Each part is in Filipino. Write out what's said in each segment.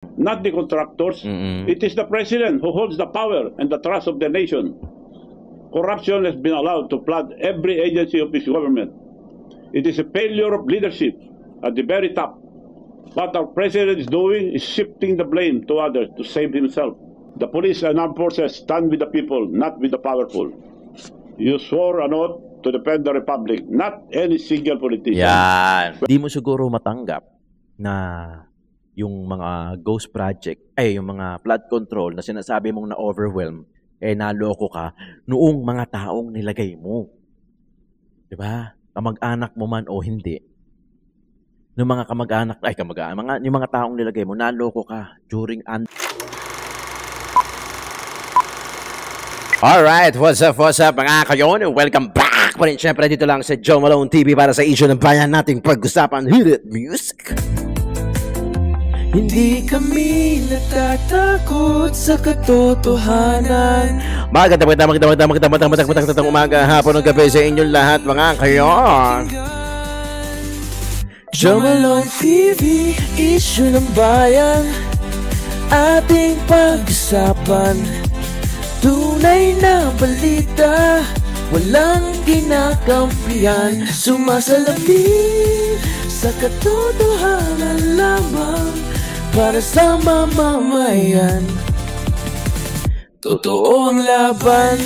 not the contractors. It is the president who holds the power and the trust of the nation. Corruption has been allowed to flood every agency of this government. It is a failure of leadership at the very top. What our president is doing is shifting the blame to others to save himself. The police and armed forces stand with the people, not with the powerful. You swore an oath to defend the republic, not any single politician. Yan. Di mo siguro matanggap na yung mga ghost project, yung mga flood control na sinasabi mong na-overwhelm, naloko ka noong mga taong nilagay mo. Diba? Kamag-anak mo man o hindi. Yung mga kamag-anak, yung mga taong nilagay mo, naloko ka during Alright, what's up mga kayon? Welcome back pa rin syempre dito lang sa Joe Malone TV para sa issue ng bayan nating pag-usapan, Hit It Music. Hindi kami natatakot sa katotohanan. Magandang umaga, hapon ng gabi sa inyong lahat mga kayon. Joe Malone TV, issue ng bayan, ating pag-usapan. Tunay na balita, walang kinakampihan. Sumasalamin sa katotohanan lamang para sa mamamayan. Totoo ang laban,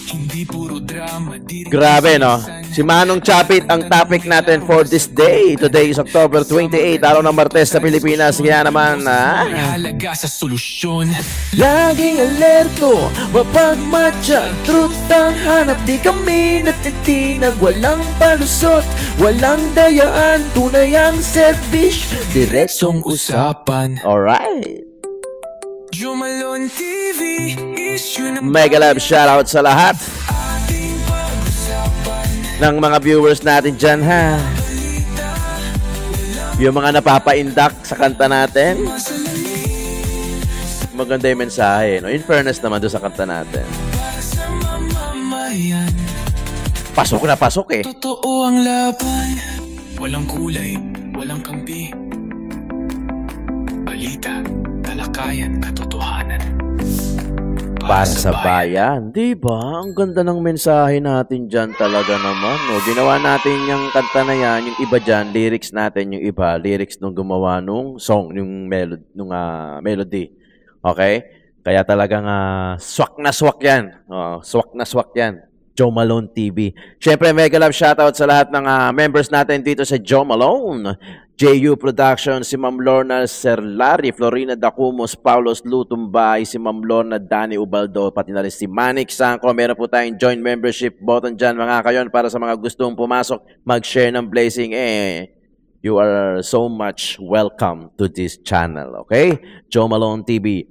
hindi puro drama. Grabe, no? Si Manong Chapit ang topic natin for this day. Today is October 28, araw ng Martes sa Pilipinas. Kaya naman, halaga sa solusyon. Laging alerto, mapagmatcha, truth ang hanap. Di kami natitinag, walang palusot, walang dayaan. Tunay ang service, diretsong usapan. Alright. Joe Malone TV, issue ng mega love shoutout sa lahat ng mga viewers natin dyan, ha? Yung mga napapaindak sa kanta natin, maganda yung mensahe, no? In fairness naman doon sa kanta natin. Pasok na pasok, eh. Totoo ang laban, walang kulay, walang kampi. Balita, talakayan, katotohanan. Para sa bayan. Diba? Ang ganda ng mensahe natin dyan talaga naman. No? Ginawa natin yung kanta na yan, yung iba dyan, lyrics natin, yung iba, lyrics nung gumawa nung song, yung melody. Okay? Kaya talagang swak na swak yan. Swak na swak yan. Joe Malone TV. Siyempre, mega love shoutout sa lahat ng members natin dito sa Joe Malone. JU Production, si Ma'am Lorna Serlari, Florina Dacumos, Paulos Lutumbay, si Ma'am Lorna Dani Ubaldo, pati na rin si Manik Sangko. Meron po tayong join membership button dyan mga kayon para sa mga gustong pumasok, mag-share ng blessing. You are so much welcome to this channel, okay? Joe Malone TV.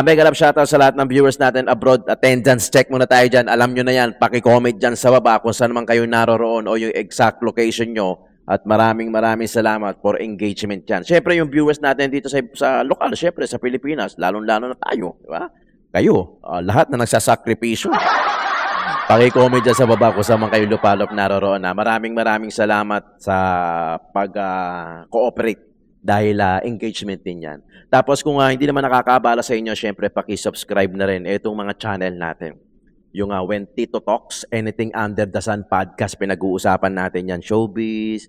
Mega love shoutout sa lahat ng viewers natin abroad. Attendance check muna tayo dyan. Alam nyo na yan. Paki-comment dyan sa baba kung saan man kayo naroroon o yung exact location nyo. At maraming salamat for engagement dyan. Siyempre yung viewers natin dito sa lokal, siyempre sa Pilipinas, lalong-lalo na tayo. Diba? Kayo, lahat na nagsasakripisyo. Paki-comment dyan sa baba kung saan man kayo lupalop naroroon. Maraming salamat sa pag-cooperate. Dahil engagement din yan. Tapos kung hindi naman nakakabala sa inyo, syempre paki-subscribe na rin itong mga channel natin. Yung When Tito Talks, Anything Under the Sun podcast, pinag-uusapan natin yan. Showbiz.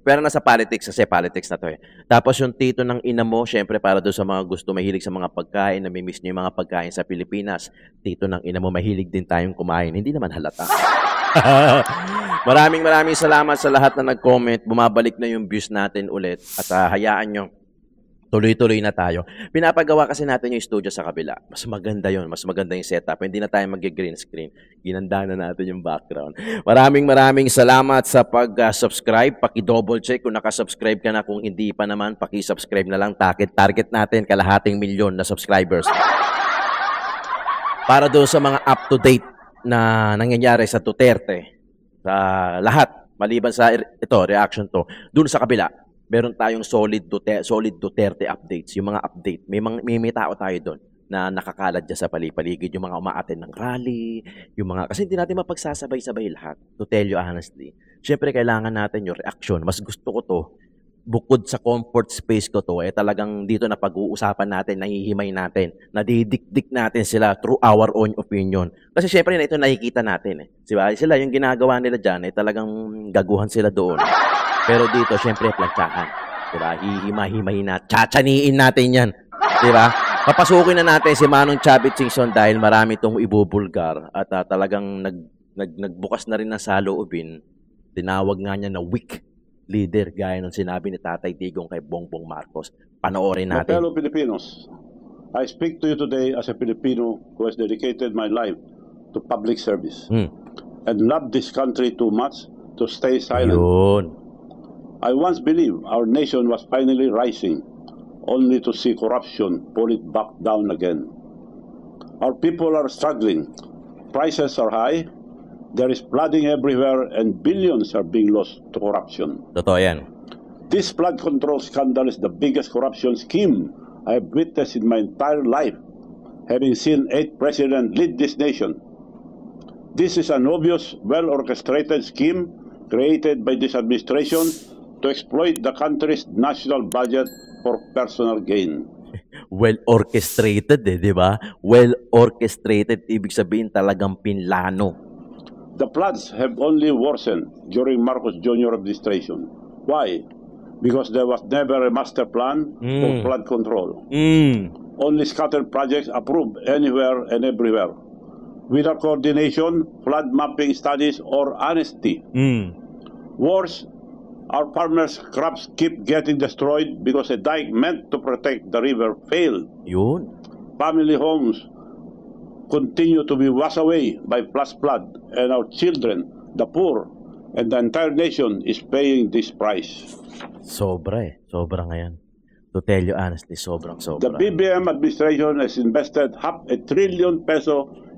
Pero nasa politics kasi politics na to eh. Tapos yung Tito ng Ina Mo, syempre para doon sa mga gusto mahilig sa mga pagkain, namimiss nyo yung mga pagkain sa Pilipinas. Tito ng Ina Mo, mahilig din tayong kumain. Hindi naman halata. Maraming salamat sa lahat na nag-comment. Bumabalik na yung views natin ulit. At hayaan nyo, tuloy-tuloy na tayo. Pinapagawa kasi natin yung studio sa kabila. Mas maganda yun. Mas maganda yung setup. Hindi na tayo mag-green screen. Ginanda na natin yung background. Maraming salamat sa pag-subscribe. Paki-double check kung nakasubscribe ka na. Kung hindi pa naman, paki-subscribe na lang. Target natin, 250,000 na subscribers. Para doon sa mga up-to-date na nangyayari sa Duterte. Sa lahat. Maliban sa ito, reaction to. Doon sa kabila. Meron tayong solid Duterte updates. Yung mga update. May tao tayo doon na nakakalad dyan sa paligid. Yung mga umaattend ng rally. Yung mga, kasi hindi natin mapagsasabay-sabay lahat. To tell you honestly. Siyempre, kailangan natin yung reaction. Mas gusto ko to bukod sa comfort space ko to, talagang dito na pag-uusapan natin, nahihimay natin, nadidikdik natin sila through our own opinion. Kasi syempre na ito nakikita natin Diba? Sila yung ginagawa nila dyan, talagang gaguhan sila doon. Pero dito, syempre, plantsahan. Diba? Hihimay-himay na, tsatsaniin natin yan. Diba? Papasukin na natin si Manong Chavit Singson dahil marami itong ibubulgar at talagang nagbukas na rin ng saloobin. Tinawag nga niya na weak leader gaya ng sinabi ni Tatay Digong kay Bongbong Marcos. Panoorin My natin. fellow Filipinos, I speak to you today as a Filipino who has dedicated my life to public service and love this country too much to stay silent. Yun. I once believed our nation was finally rising, only to see corruption pull it back down again. Our people are struggling. Prices are high. There is flooding everywhere and billions are being lost to corruption. Totoo yan. This flood control scandal is the biggest corruption scheme I have witnessed in my entire life, having seen 8 presidents lead this nation. This is an obvious, well-orchestrated scheme created by this administration to exploit the country's national budget for personal gain. Well-orchestrated di ba? Well-orchestrated, ibig sabihin talagang pinlano. The floods have only worsened during Marcos Jr. administration. Why? Because there was never a master plan for flood control. Only scattered projects approved anywhere and everywhere. Without coordination, flood mapping studies, or honesty. Worse, our farmers' crops keep getting destroyed because a dike meant to protect the river failed. Yun. Family homes continue to be washed away by flash flood, and our children, the poor, and the entire nation is paying this price. Sobra Sobra ngayon. To tell you honestly, sobrang sobra. The BBM administration has invested ₱500 billion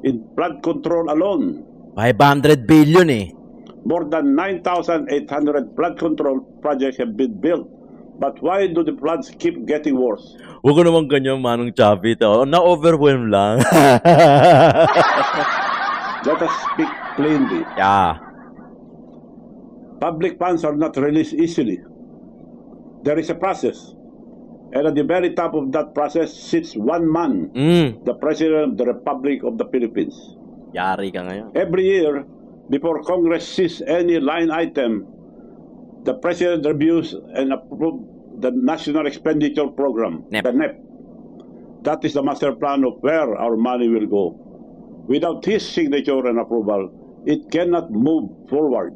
in flood control alone. 500 billion More than 9,800 flood control projects have been built. But why do the floods keep getting worse? Huwag ko naman ganyan, Manong Chavit. Na-overwhelm lang. Let us speak plainly. Yeah. Public funds are not released easily. There is a process. And at the very top of that process sits one man, the President of the Republic of the Philippines. Yari ka ngayon. Every year, before Congress sees any line item, the President reviews and approves the National Expenditure Program, NEP. the NEP. That is the master plan of where our money will go. Without his signature and approval, it cannot move forward.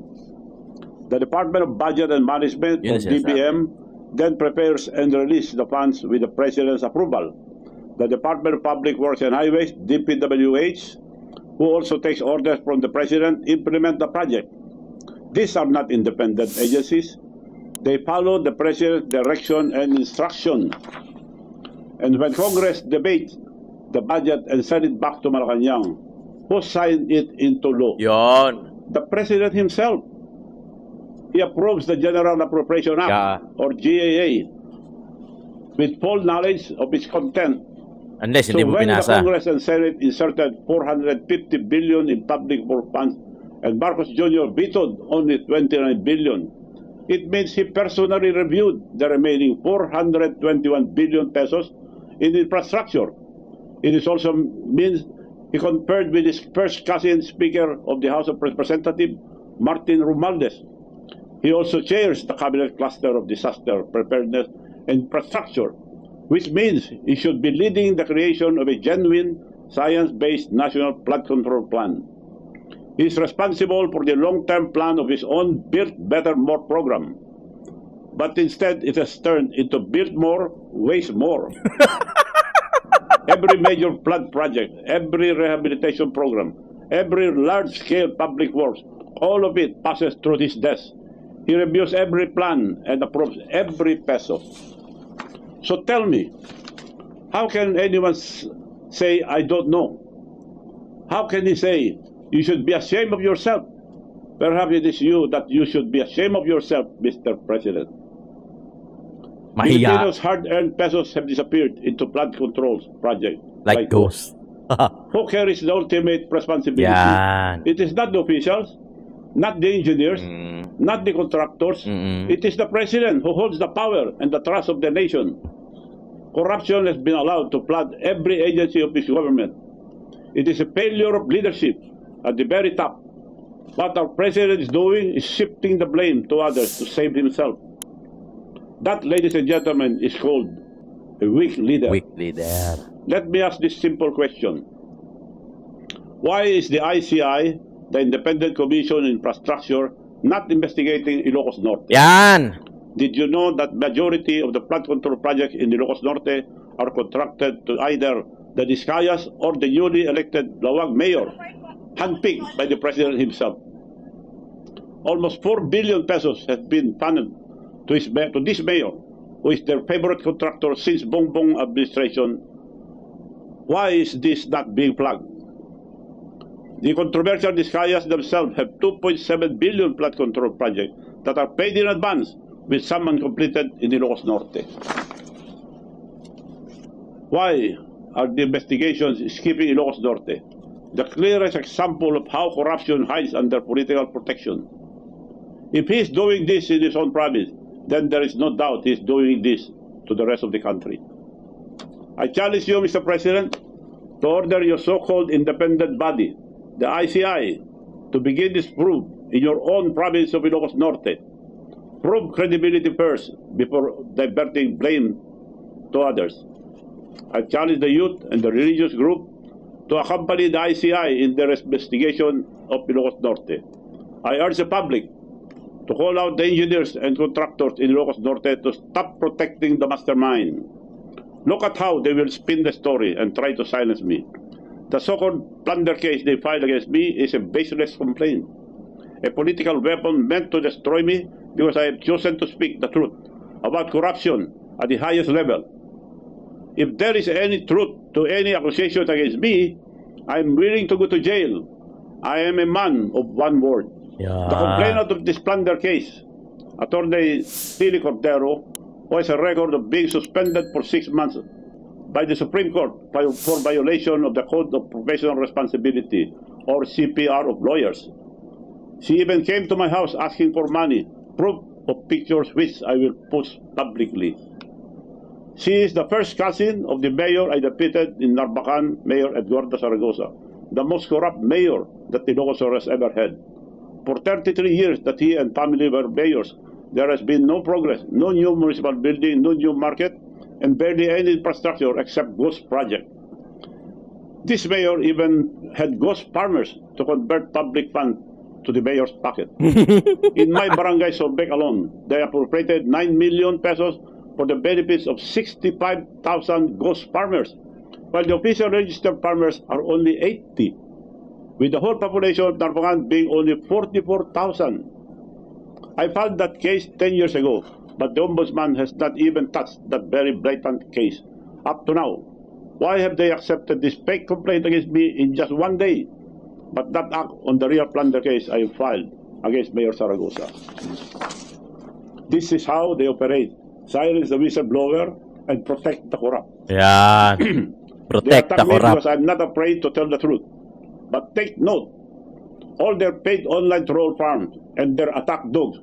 The Department of Budget and Management, or DBM, then prepares and releases the funds with the President's approval. The Department of Public Works and Highways, DPWH, who also takes orders from the President, implement the project. These are not independent agencies. They follow the President's direction and instruction. And when Congress debates the budget and send it back to Malacanang, who signed it into law? Yon. The President himself. He approves the General Appropriation Act, or GAA, with full knowledge of its content. Unless So hindi mo when the binasa. Congress and Senate inserted 450 billion in public work funds and Marcos Jr. vetoed only 29 billion, it means he personally reviewed the remaining 421 billion pesos in infrastructure. It is also means he conferred with his first cousin Speaker of the House of Representatives, Martin Romualdez. He also chairs the Cabinet Cluster of Disaster Preparedness and Infrastructure, which means he should be leading the creation of a genuine, science-based national flood control plan. He is responsible for the long-term plan of his own Build Better More program. But instead, it has turned into Build More, Waste More. Every major flood project, every rehabilitation program, every large-scale public works, all of it passes through his desk. He reviews every plan and approves every peso. So tell me, how can anyone say, I don't know? How can he say, you should be ashamed of yourself? Perhaps it is you that you should be ashamed of yourself, Mr. President. Mahiya. Filipinos' hard-earned pesos have disappeared into flood control project. Like ghosts. Who carries the ultimate responsibility? Yan. It is not the officials. not the engineers, not the contractors. It is the president who holds the power and the trust of the nation. Corruption has been allowed to flood every agency of this government. It is a failure of leadership at the very top. What our president is doing is shifting the blame to others to save himself. That, ladies and gentlemen, is called a weak leader. Weak leader. Let me ask this simple question. Why is the ICI, the Independent Commission on Infrastructure, not investigating Ilocos Norte? Yan! Did you know that majority of the flood control projects in Ilocos Norte are contracted to either the Discayas or the newly elected Lawag mayor, handpicked by the president himself? Almost 4 billion pesos have been funded to this mayor, who is their favorite contractor since Bongbong administration. Why is this not being flagged? The controversial Discayas themselves have 2.7 billion flood control projects that are paid in advance, with some uncompleted in Ilocos Norte. Why are the investigations skipping Ilocos Norte? The clearest example of how corruption hides under political protection. If he is doing this in his own province, then there is no doubt he is doing this to the rest of the country. I challenge you, Mr. President, to order your so-called independent body, the ICI, to begin this probe in your own province of Ilocos Norte. Prove credibility first before diverting blame to others. I challenge the youth and the religious group to accompany the ICI in their investigation of Ilocos Norte. I urge the public to call out the engineers and contractors in Ilocos Norte to stop protecting the mastermind. Look at how they will spin the story and try to silence me. The so-called plunder case they filed against me is a baseless complaint, a political weapon meant to destroy me because I have chosen to speak the truth about corruption at the highest level. If there is any truth to any accusation against me, I am willing to go to jail. I am a man of one word. Yeah. The complainant of this plunder case, Attorney Tilly Cordero, who has a record of being suspended for 6 months by the Supreme Court for violation of the Code of Professional Responsibility, or CPR of lawyers. She even came to my house asking for money, proof of pictures which I will post publicly. She is the first cousin of the mayor I defeated in Narbacan, Mayor Eduardo Zaragoza, the most corrupt mayor that Ilocos has ever had. For 33 years that he and family were mayors, there has been no progress, no new municipal building, no new market, and barely any infrastructure except ghost project. This mayor even had ghost farmers to convert public funds to the mayor's pocket. In my barangay Sorbec alone, they appropriated 9 million pesos for the benefits of 65,000 ghost farmers, while the official registered farmers are only 80, with the whole population of Narvacan being only 44,000. I filed that case 10 years ago, but the Ombudsman has not even touched that very blatant case up to now. Why have they accepted this fake complaint against me in just 1 day, but not act on the real plunder case I filed against Mayor Zaragoza? This is how they operate. Silence the whistleblower and protect the corrupt. Yan. Protect the They attack me corrupt. because I'm not afraid to tell the truth. But take note, all their paid online troll farms and their attack dogs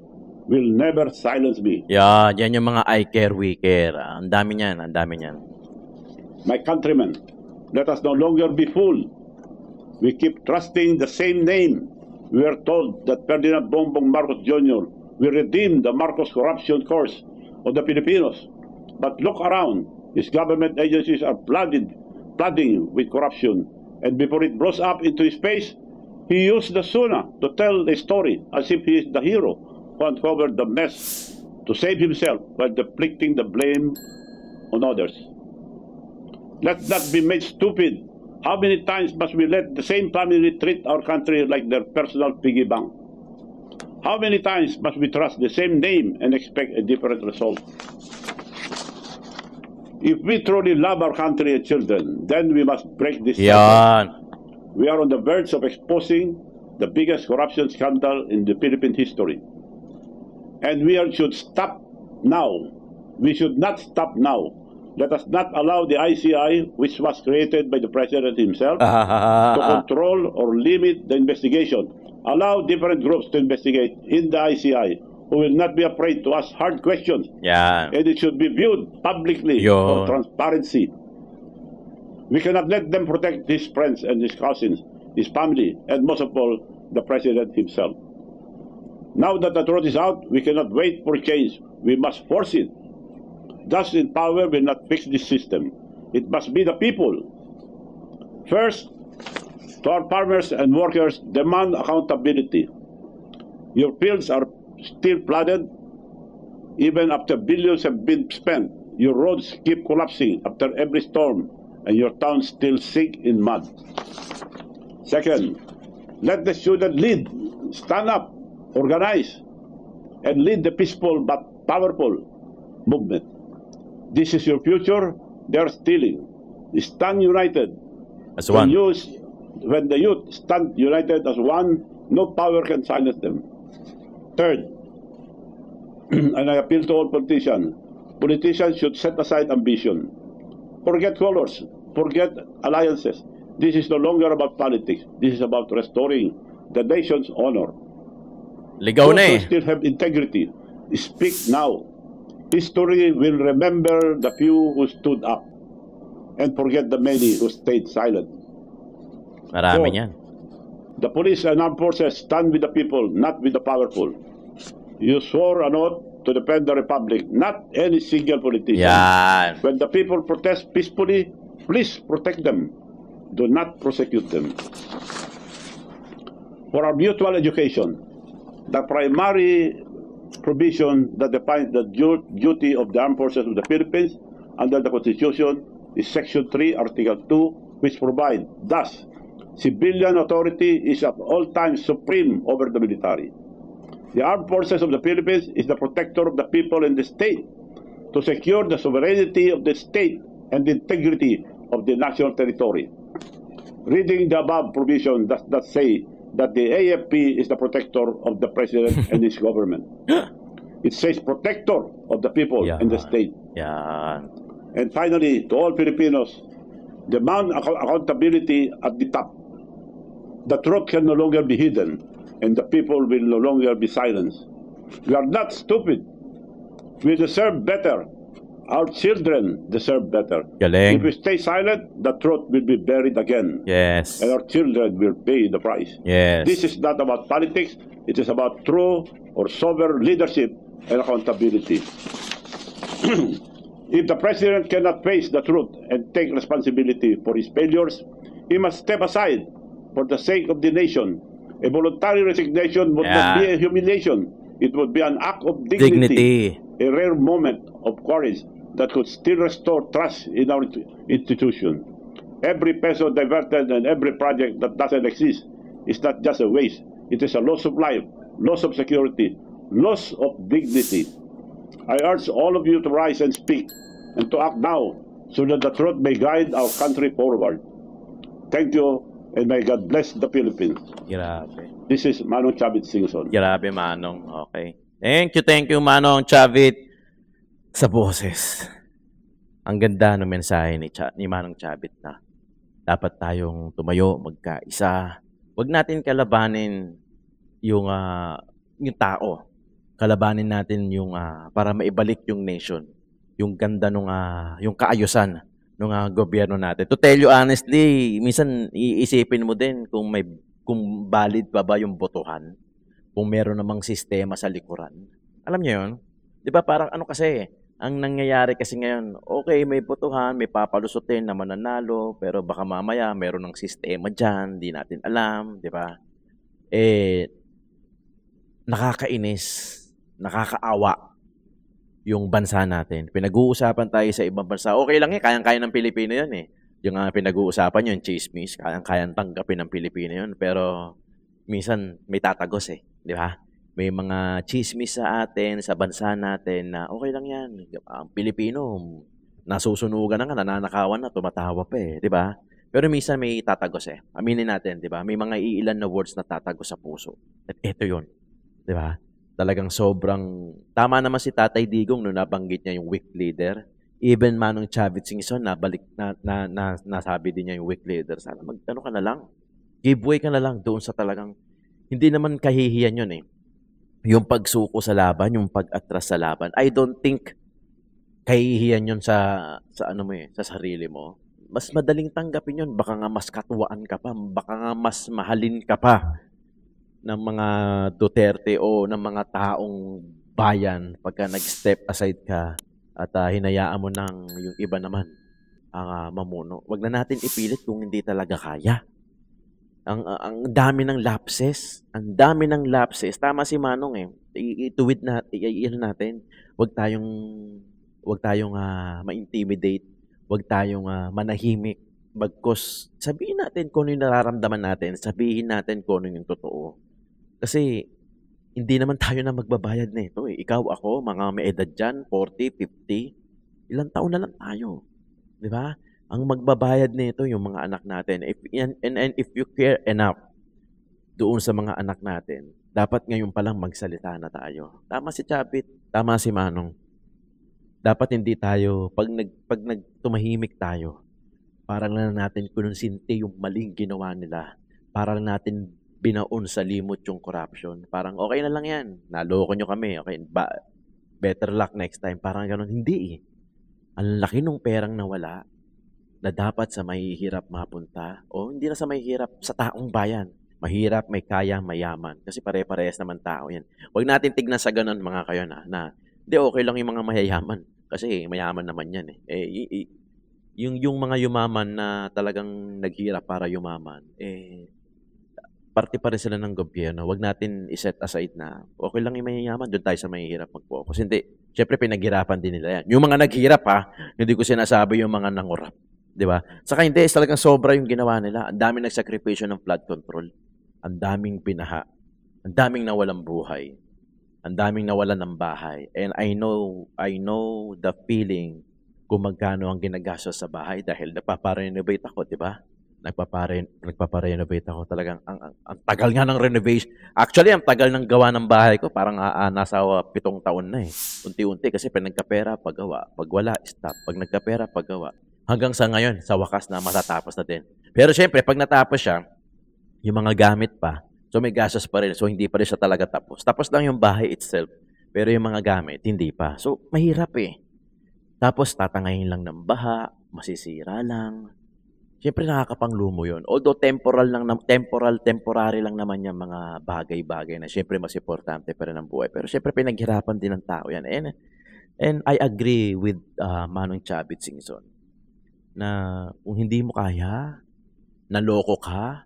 will never silence me. Yan, yan yung mga I care, we care. Ang dami niyan, ang dami niyan. My countrymen, let us no longer be fooled. We keep trusting the same name. We are told that Ferdinand Bongbong Marcos Jr. will redeem the Marcos corruption course of the Filipinos. But look around, his government agencies are flooding with corruption. And before it blows up into his face, he used the SUNA to tell the story as if he is the hero who uncovered the mess to save himself while deflecting the blame on others. Let's not be made stupid. How many times must we let the same family treat our country like their personal piggy bank? How many times must we trust the same name and expect a different result? If we truly love our country and children, then we must break this cycle. Yan. We are on the verge of exposing the biggest corruption scandal in the Philippine history. And should stop now. We should not stop now. Let us not allow the ICI, which was created by the President himself, to control or limit the investigation Allow different groups to investigate in the ICI who will not be afraid to ask hard questions. Yan. And it should be viewed publicly Yun. for transparency. We cannot let them protect his friends and his cousins, his family, and most of all, the president himself. Now that the truth is out, we cannot wait for change. We must force it. Thus in power will not fix this system. It must be the people. First, to our farmers and workers, demand accountability. Your fields are still flooded, even after billions have been spent. Your roads keep collapsing after every storm, and your towns still sink in mud. Second, let the student lead, stand up, organize, and lead the peaceful but powerful movement. This is your future. They are stealing. Stand united. As one. When the youth stand united as one, no power can silence them. Third, and I appeal to all politicians, politicians should set aside ambition. Forget colors, forget alliances. This is no longer about politics. This is about restoring the nation's honor. Ligaw na Those eh. who still have integrity, speak now. History will remember the few who stood up and forget the many who stayed silent. Marami Fourth, yan. the police and armed forces stand with the people, not with the powerful. You swore an oath to defend the republic, not any single politician. Yan. When the people protest peacefully, please protect them. Do not prosecute them. For our mutual education, the primary provision that defines the duty of the armed forces of the Philippines under the Constitution is Section 3, Article 2, which provides, thus, civilian authority is at all times supreme over the military. The armed forces of the Philippines is the protector of the people and the state to secure the sovereignty of the state and the integrity of the national territory. Reading the above provision does not say that the AFP is the protector of the president and his government. It says protector of the people and the state. Yan. And finally, to all Filipinos, demand accountability at the top. The truth can no longer be hidden, and the people will no longer be silenced. We are not stupid. We deserve better. Our children deserve better. Galing. If we stay silent, the truth will be buried again. Yes. And our children will pay the price. Yes. This is not about politics. It is about true or sober leadership and accountability. If the president cannot face the truth and take responsibility for his failures, he must step aside for the sake of the nation. A voluntary resignation would not be a humiliation. It would be an act of dignity, a rare moment of courage that could still restore trust in our institution. Every peso diverted and every project that doesn't exist is not just a waste. It is a loss of life, loss of security, loss of dignity. I urge all of you to rise and speak and to act now so that the truth may guide our country forward. Thank you, and may God bless the Philippines. Grabe. This is Manong Chavit Singson. Grabe, Manong. Okay. Thank you, Manong Chavit, sa boses. Ang ganda ng mensahe ni Manong Chavit na dapat tayong tumayo, magkaisa. Huwag natin kalabanin yung tao. Kalabanin natin yung para maibalik yung nation. Yung ganda yung kaayusan ng gobyerno natin. To tell you honestly, minsan iisipin mo din kung valid ba yung botohan, kung meron namang sistema sa likuran. Alam niyo yun? Di ba parang kasi, ang nangyayari kasi ngayon, okay, may botohan, may papalusutin na mananalo, pero baka mamaya meron ng sistema dyan, di natin alam, di ba? Nakakainis, nakakaawa yung bansa natin. Pinag-uusapan tayo sa ibang bansa. Okay lang kayang-kaya ng Pilipino yun eh. Yung pinag-uusapan yun, chismis, kayang-kayang tanggapin ng Pilipino yun. Pero minsan may tatagos eh, di ba? May mga chismis sa atin, sa bansa natin na okay lang yan. Ang Pilipino, nasusunugan na nga, nananakawan na, tumatawa pa eh, di ba? Pero minsan may tatagos eh. Aminin natin, di ba? May mga iilan na words na tatagos sa puso. At ito yun, di ba? Talagang sobrang, tama naman si Tatay Digong nung nabanggit niya yung weak leader. Even Manong Chavit Singson, nasabi din niya yung weak leader. Sana ka na lang. Give way ka na lang doon sa talagang Hindi naman kahihiyan yun eh. Yung pagsuko sa laban, yung pag-atras sa laban. I don't think kahihiyan yun sa ano mo sa sarili mo. Mas madaling tanggapin yun. Baka nga mas katuwaan ka pa. Baka nga mas mahalin ka pa ng mga Duterte o ng mga taong bayan pagka nag-step aside ka at hinayaan mo ng yung iba naman ang mamuno. Wag na natin ipilit kung hindi talaga kaya. Ang dami ng lapses. Ang dami ng lapses. Tama si Manong eh. Ituwid natin. Wag tayong ma-intimidate. Wag tayong manahimik. Bagkus sabihin natin kung ano yung nararamdaman natin. Sabihin natin kung ano yung totoo. Kasi hindi naman tayo na magbabayad nito eh. Ikaw, ako, mga may edad dyan, 40, 50, ilang taon na lang tayo. Di ba? Ang magbabayad nito yung mga anak natin. And if you care enough doon sa mga anak natin, dapat ngayon palang magsalita na tayo. Tama si Chabit, tama si Manong. Dapat hindi tayo, pag tumahimik tayo, parang lang natin kununsinti yung maling ginawa nila. Parang natin binaon sa limot yung corruption. Parang okay na lang yan. Naloko nyo kami. Okay, better luck next time. Parang ganun. Hindi eh. Ang laki ng perang nawala na dapat sa mahihirap mapunta o hindi na sa mahihirap, sa taong bayan. Mahirap, may kaya, mayaman. Kasi pare-parehas naman tao yan. Huwag natin tignan sa ganun mga kayo na hindi okay lang yung mga mayayaman. Kasi mayaman naman yan eh. Yung mga yumaman na talagang naghirap para yumaman, parte pa rin sila ng gobyerno. Huwag natin iset aside na okay lang yung mayayaman, doon tayo sa mahihirap mag-focus. Hindi. Siyempre, pinaghirapan din nila yan. Yung mga naghirap hindi ko sinasabi yung mga nangurap. Di ba? Saka hindi, talagang sobra yung ginawa nila. Ang daming nagsakripisyo ng flood control. Ang daming binaha. Ang daming nawalang buhay. Ang daming nawalan ng bahay. And I know the feeling kung magkano ang ginagastos sa bahay dahil napaparenovate ako, di ba? Nagpaparenovate ako. Talagang ang tagal nga ng renovation. Actually, ang tagal ng gawa ng bahay ko. Parang nasa 7 taon na eh. Unti-unti kasi pag nagkapera, paggawa. Pag wala, stop. Pag nagkapera, paggawa. Hanggang sa ngayon, sa wakas na matatapos na din. Pero syempre, pag natapos siya, yung mga gamit pa, so may gastos pa rin. So hindi pa rin siya talaga tapos. Tapos lang yung bahay itself. Pero yung mga gamit, hindi pa. So mahirap eh. Tapos tatangayin lang ng baha, masisira lang. Siyempre nakakapanglumo yun. Although temporary lang naman yung mga bagay-bagay na siyempre mas importante pa rin ang buhay. Pero siyempre pinaghirapan din ng tao yan. And I agree with Manong Chabit Singson na kung hindi mo kaya, naloko ka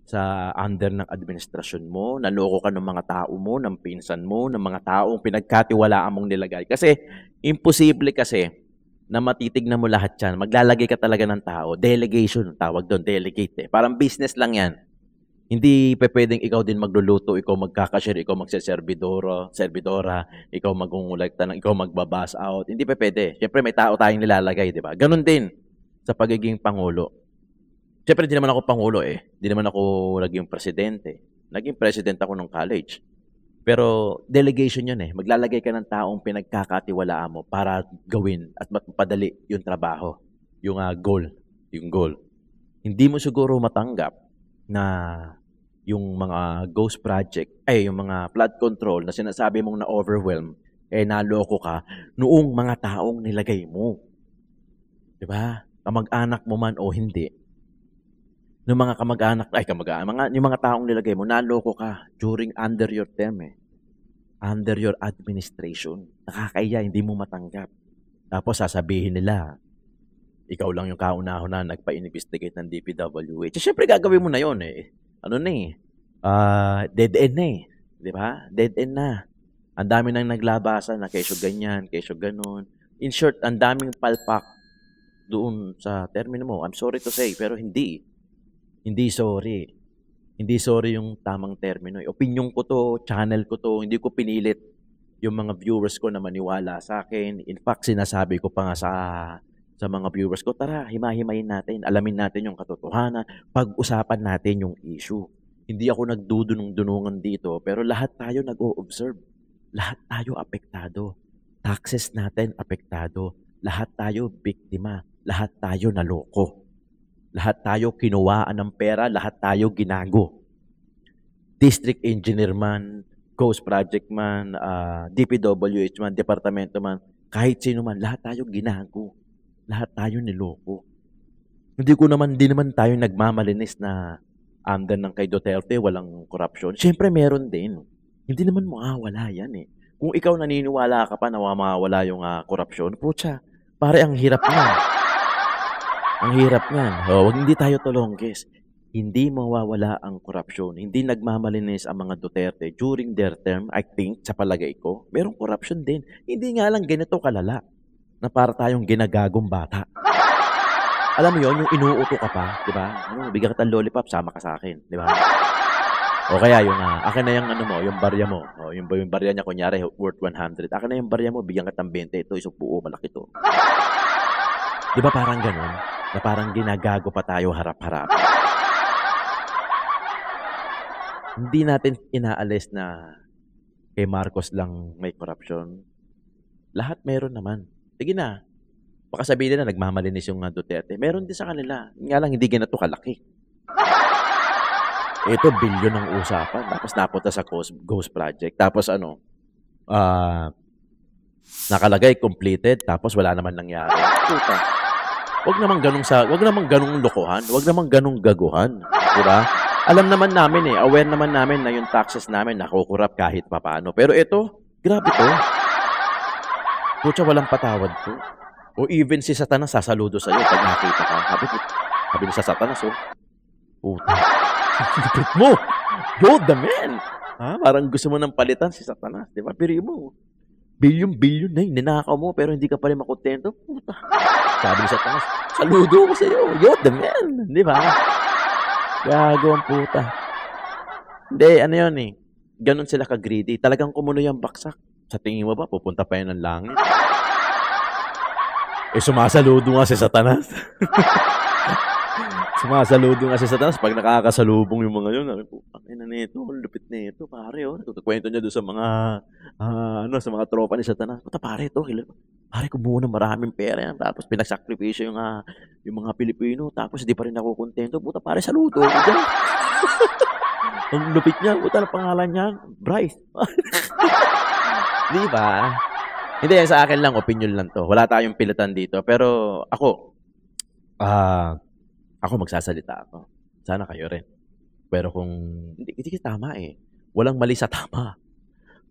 sa under ng administrasyon mo, naloko ka ng mga tao mo, ng pinsan mo, ng mga taong pinagkatiwalaan mong nilagay. Kasi imposible kasi na matitignan mo lahat yan. Maglalagay ka talaga ng tao. Delegation, tawag doon, delegate eh. Parang business lang yan. Hindi pwedeng ikaw din magluluto, ikaw magkakashare, ikaw servidora, ikaw magungulekta, ikaw magbabas out. Hindi pwede. Siyempre may tao tayong nilalagay, di ba? Ganun din sa pagiging pangulo. Siyempre, di naman ako pangulo eh. Di naman ako naging presidente. Naging president ako nung college. Pero delegation yun eh. Maglalagay ka ng taong pinagkakatiwalaan mo para gawin at mapadali yung trabaho. Yung goal. Yung goal. Hindi mo siguro matanggap na yung mga ghost project, yung mga flood control na sinasabi mong na-overwhelm, naloko ka noong mga taong nilagay mo. Diba? Kamag-anak mo man o hindi. Yung mga kamag-anak, yung mga taong nilagay mo, naloko ka under your term eh. Under your administration. Nakakaya, hindi mo matanggap. Tapos sasabihin nila, ikaw lang yung kauna-una na nagpa-investigate ng DPWH. Siyempre gagawin mo na yun eh. Dead end na eh. Di ba? Dead end na. Ang dami nang naglabasan na kesyo ganyan, kesyo ganon. In short, ang daming palpak doon sa termino mo. I'm sorry to say, pero hindi. Hindi sorry. Hindi sorry yung tamang termino. Opinion ko to, channel ko to, hindi ko pinilit yung mga viewers ko na maniwala sa akin. In fact, sinasabi ko pa nga sa mga viewers ko, tara, himahimayin natin, alamin natin yung katotohanan, pag-usapan natin yung issue. Hindi ako nagdudunong-dunungan dito, pero lahat tayo nag-o-observe. Lahat tayo apektado. Taxes natin apektado. Lahat tayo biktima. Lahat tayo naloko. Lahat tayo kinuwaan ng pera, lahat tayo ginago. district engineer man, ghost project man, DPWH man, departamento man, kahit sino man, lahat tayo ginago. Lahat tayo niloko. Hindi naman tayo nagmamalinis na amdan ng kay Duterte, walang korupsyon. Siyempre meron din. Hindi naman mawawala yan eh. Kung ikaw naniniwala ka pa na mawawala yung korupsyon, putya, pare ang hirap niyan. Ang hirap niyan. Wag hindi tayo tulongges. Hindi mawawala ang korupsyon. Hindi nagmamalinis ang mga Duterte during their term, I think, sa palagay ko. Merong korupsyon din. Hindi nga lang ganito kalala na para tayong ginagagong bata. Alam mo yon, yung inuuto ka pa, di ba? Bigyan kita ng lollipop, sama ka sa akin, di ba? O kaya yung, akin na yung yung barya mo. Yung barya niya, kunyari, worth 100. Akin na yung barya mo, bigyan kita ng 20. Ito, isang buo, malaki to. Di ba parang ganun? Na parang ginagago pa tayo harap-harap. Hindi natin inaalis na kay Marcos lang may korupsyon. Lahat meron naman. Sige na. Baka sabihin na nagmamalinis yung Duterte. Meron din sa kanila. Nga lang hindi ganito kalaki. Ito, bilyon ang usapan. Tapos napunta sa Ghost Project. Tapos nakalagay, completed. Tapos wala naman nangyari. Puta. Wag naman ganung lokohan. Wag naman ganung gaguhan. Diba? Alam naman namin aware naman namin na yung taxes namin nakukurap kahit papaano. Pero ito, grabe to. Pucha, walang patawad to. O even si Satanas sasaludo sa'yo pag nakita ka. Sabi ni sa Satanas, puta. Lupit mo. You're the man. Parang gusto mo ng palitan si Satanas. Diba? Pero mo, bilyon na ninakaw mo pero hindi ka pa rin makontento. Puta. Sabi ni Satanas, saludo ko sa'yo. You're the man. Diba? Gago ang puta. Hindi, ano yun Ganon sila ka-greedy. Talagang kumuno yung baksak. Sa tingin mo ba, pupunta pa yun ng langit? Sumasaludo nga si Satanas. Sumasaludo nga si Satanas pag nakakasalubong yung mga yun. Ay na nito, lupit nito, pare. Kwento niya doon sa mga sa mga tropa ni Satanas. Puta pare ito, pare kumuha ng maraming pera yan. Tapos pinagsakripisyo yung mga Pilipino. Tapos hindi pa rin ako kontento. Puta pare, saludo ako dyan. Ang lupit niya, puta na pangalan niya, Bryce. Di ba? Hindi, sa akin lang, opinion lang to. Wala tayong pilitan dito. Pero ako magsasalita ako. Sana kayo rin. Pero kung, hindi tama Walang mali sa tama.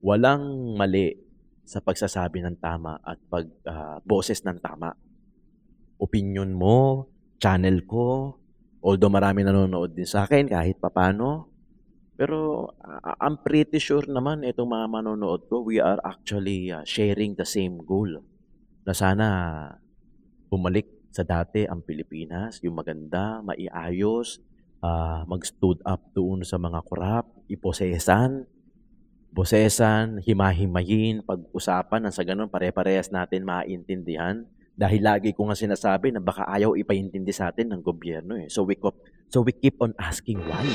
Walang mali sa pagsasabi ng tama at boses ng tama. Opinion mo, channel ko, although marami nanonood din sa akin kahit papano. Pero I'm pretty sure naman itong mga manonood ko, we are actually sharing the same goal. Na sana bumalik sa dati ang Pilipinas, yung maganda, maiayos, mag-stood up doon sa mga korap, bosesan, himahimayin, pag-usapan, sa ganun pare-parehas natin maintindihan. Dahil lagi ko nga sinasabi na baka ayaw ipaintindi sa atin ng gobyerno. So we keep on asking why.